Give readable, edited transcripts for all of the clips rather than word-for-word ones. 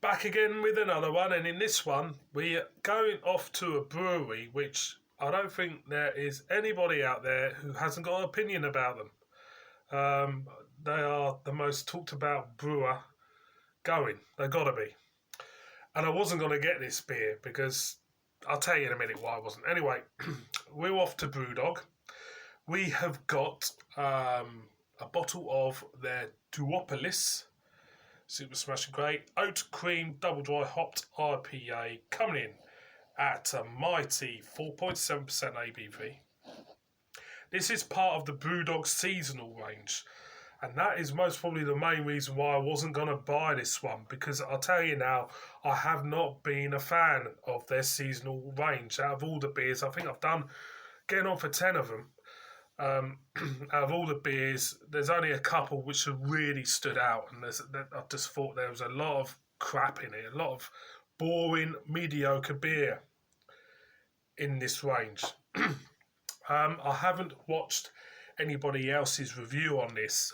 Back again with another one, and in this one we're going off to a brewery which I don't think there is anybody out there who hasn't got an opinion about them. They are the most talked about brewer going. They gotta be. And I wasn't going to get this beer because I'll tell you in a minute why I wasn't. Anyway, we're off to BrewDog. We have got a bottle of their Duopolis Super Smashing Great Oat Cream Double Dry Hopped IPA coming in at a mighty 4.7% ABV. This is part of the BrewDog seasonal range, and that is most probably the main reason why I wasn't going to buy this one, because I'll tell you now, I have not been a fan of their seasonal range. Out of all the beers, I think I've done getting on for 10 of them. Out of all the beers, there's only a couple which have really stood out, and I just thought there was a lot of crap in it, a lot of boring, mediocre beer in this range. I haven't watched anybody else's review on this,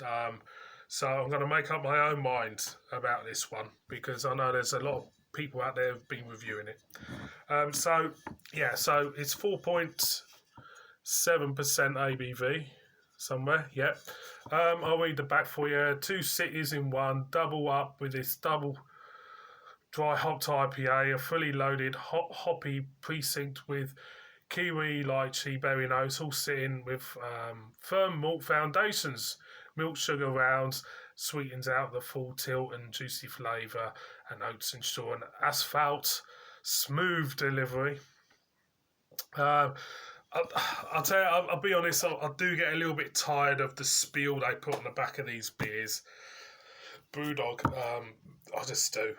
so I'm going to make up my own mind about this one, because I know there's a lot of people out there who've been reviewing it. So it's 4.7% ABV somewhere. Yep. I'll read the back for you. 2 cities in one, double up with this double dry hopped IPA, a fully loaded hot hoppy precinct with kiwi, lychee, berry notes, all sitting with firm malt foundations. Milk sugar rounds sweetens out the full tilt and juicy flavour, and oats ensure an asphalt smooth delivery. I'll tell you, I'll be honest, I do get a little bit tired of the spiel they put on the back of these beers. BrewDog, I just do.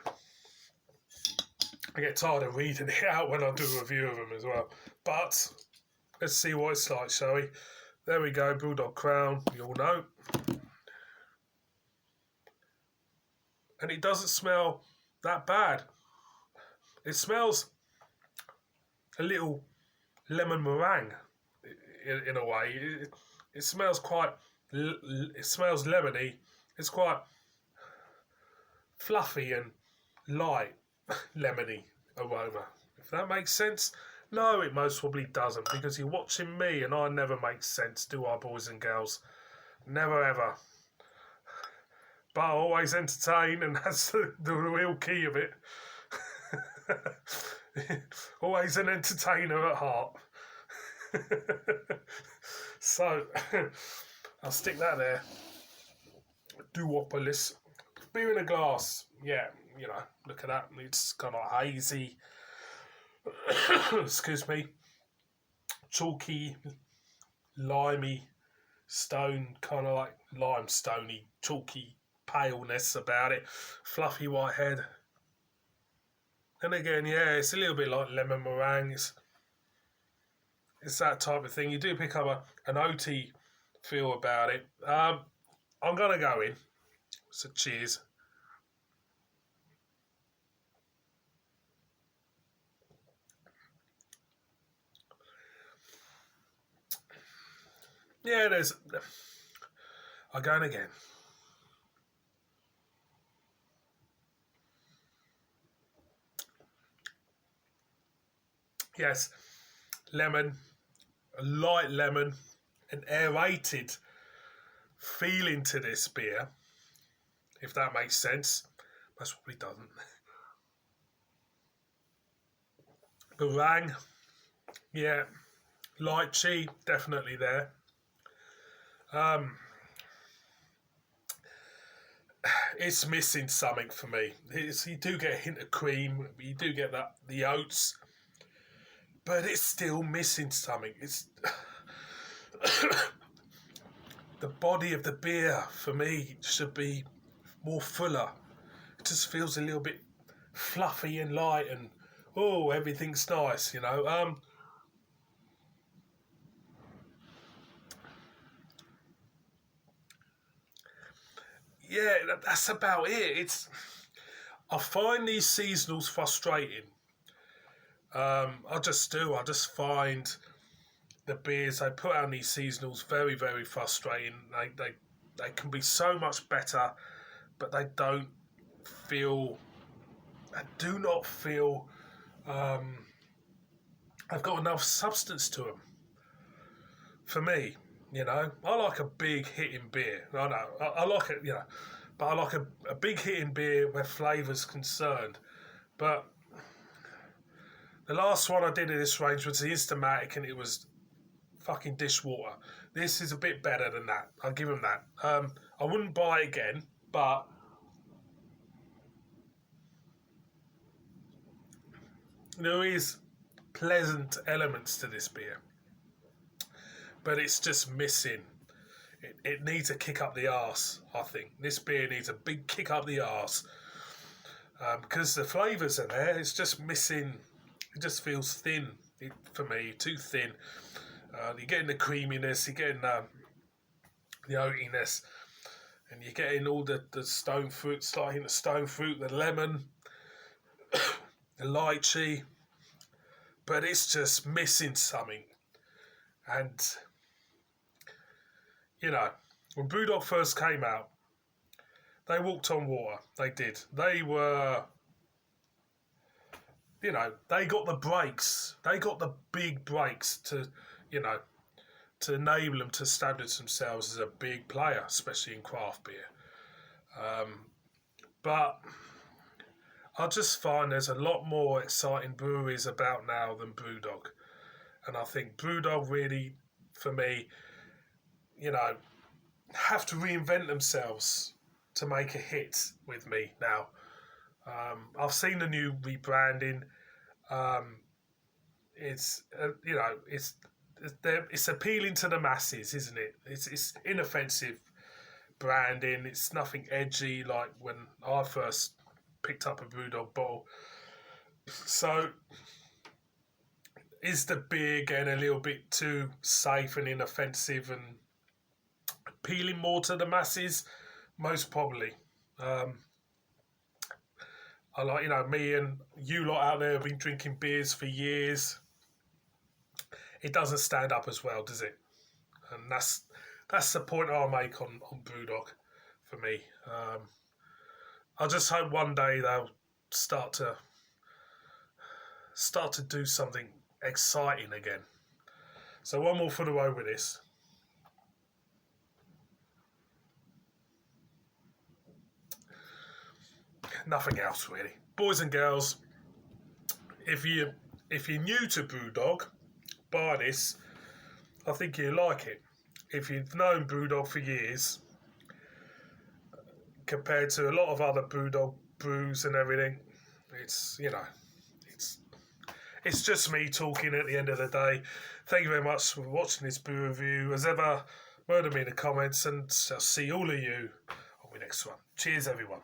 I get tired of reading it out when I do a review of them as well. But let's see what it's like, shall we? There we go, BrewDog Crown, you all know. And it doesn't smell that bad. It smells a little lemon meringue in a way. It smells quite, it smells lemony. It's quite fluffy and light, lemony aroma. If that makes sense. No, it most probably doesn't, because you're watching me and I never make sense, do I, boys and girls? Never ever. But I always entertain, and that's the real key of it. Always an entertainer at heart. So, I'll stick that there. Duopolis. Beer in a glass. Yeah, you know, look at that. It's kind of hazy. Excuse me. Chalky, limey, stone, kind of like limestoney, chalky paleness about it. Fluffy white head. And again, yeah, it's a little bit like lemon meringue. It's that type of thing. You do pick up an oaty feel about it. I'm going to go in. So cheers. Yeah, I'm going again. Yes, lemon, a light lemon, an aerated feeling to this beer, if that makes sense. Most probably doesn't. Meringue, yeah, lychee, definitely there. It's missing something for me. You do get a hint of cream, you do get the oats, but it's still missing something. It's the body of the beer for me should be more fuller. It just feels a little bit fluffy and light, and everything's nice, you know. Yeah, that's about it. I find these seasonals frustrating. I just do. I just find the beers they put out in these seasonals very, very frustrating. They can be so much better, but they don't feel and do not feel have got enough substance to them. For me, I like a big hitting beer. I know, I like it, but I like a big hitting beer where flavour's concerned. But the last one I did in this range was the Instamatic, and it was fucking dishwater. This is a bit better than that. I'll give them that. I wouldn't buy it again, but there is pleasant elements to this beer, but it's just missing. It needs a kick up the arse, I think. This beer needs a big kick up the arse. Because the flavours are there, it's just missing. It just feels thin for me, too thin. You're getting the creaminess, you're getting the oatiness, and you're getting all the stone fruit, starting the stone fruit, the lemon, the lychee, but it's just missing something. And, when BrewDog first came out, they walked on water. They did. They were, they got the breaks. They got the big breaks to enable them to establish themselves as a big player, especially in craft beer. But I just find there's a lot more exciting breweries about now than BrewDog. And I think BrewDog really, for me, have to reinvent themselves to make a hit with me now. I've seen the new rebranding. It's it's appealing to the masses, isn't it? It's inoffensive branding. It's nothing edgy like when I first picked up a BrewDog bottle. So, is the beer getting a little bit too safe and inoffensive and appealing more to the masses? Most probably. I like, me and you lot out there have been drinking beers for years. It doesn't stand up as well, does it? And that's the point I'll make on BrewDog for me. I just hope one day they'll start to do something exciting again. So one more for the road with this. Nothing else really. Boys and girls, if you're new to BrewDog, buy this. I think you'll like it. If you've known BrewDog for years, compared to a lot of other BrewDog brews and everything, it's just me talking at the end of the day. Thank you very much for watching this brew review. As ever, murder me in the comments, and I'll see all of you on the next one. Cheers, everyone.